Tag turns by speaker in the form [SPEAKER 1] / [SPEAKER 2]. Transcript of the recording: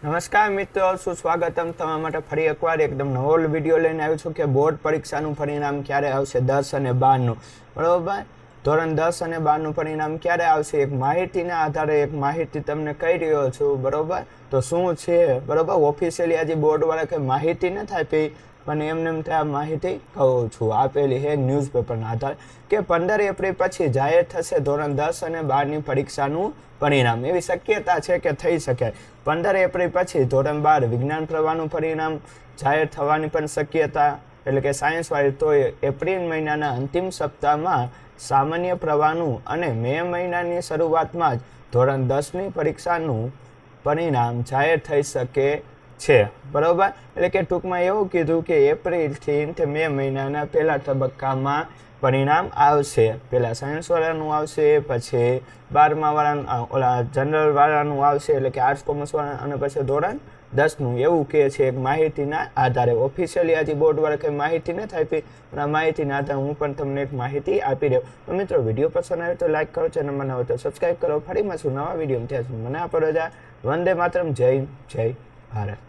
[SPEAKER 1] નમસ્કાર મિત્રો, સુસ્વાગતમ તમારા માટે ફરી એકવાર એકદમ નવો વિડીયો લઈને આવ્યો છું કે બોર્ડ પરીક્ષાનું પરિણામ ક્યારે આવશે 10 અને 12નું. બરાબર, ધોરણ 10 અને 12નું પરિણામ ક્યારે આવશે એક માહિતીના આધારે એક માહિતી તમને કહી રહ્યો છું. બરાબર, તો શું છે બરાબર, ઓફિશિયલી આજે બોર્ડવાળા કંઈ માહિતી નથી આપી, પણ એમને ત્યાં માહિતી કહું છું. આપેલી છે ન્યૂઝપેપરના આધારે કે 15 એપ્રિલ પછી જાહેર થશે ધોરણ 10 અને 12ની પરીક્ષાનું પરિણામ. એવી શક્યતા છે કે થઈ શકે 15 એપ્રિલ પછી ધોરણ 12 વિજ્ઞાન પ્રવાહનું પરિણામ જાહેર થવાની પણ શક્યતા, એટલે કે સાયન્સવાળી. તો એપ્રિલ મહિનાના અંતિમ સપ્તાહમાં સામાન્ય પ્રવાહનું અને મે મહિનાની શરૂઆતમાં જ ધોરણ 10ની પરીક્ષાનું પરિણામ જાહેર થઈ શકે છે. બરાબર, એટલે કે ટૂંકમાં એવું કીધું કે એપ્રિલથી મે મહિનાના પહેલા તબક્કામાં પરિણામ આવશે. પહેલાં સાયન્સવાળાનું આવશે, પછી 12મા વાળાનું, ઓલા જનરલ વાળાનું આવશે, એટલે કે આર્ટ્સ કોમર્સ વાળા, અને પછી ધોરણ 10નું. એવું કહે છે એક માહિતીના આધારે. ઓફિશિયલી આજે બોર્ડવાળા કંઈ માહિતી નથી આપી, પણ આ માહિતીના આધારે હું પણ તમને એક માહિતી આપી દઉં. તો મિત્રો, વિડીયો પસંદ આવે તો લાઈક કરો, ચેનલમાં ન હોય તો સબસ્ક્રાઈબ કરો. ફરી મળશું નવા વિડીયો. ત્યાં સુધી મને આપો રજા. વંદે માતરમ. જય ભારત.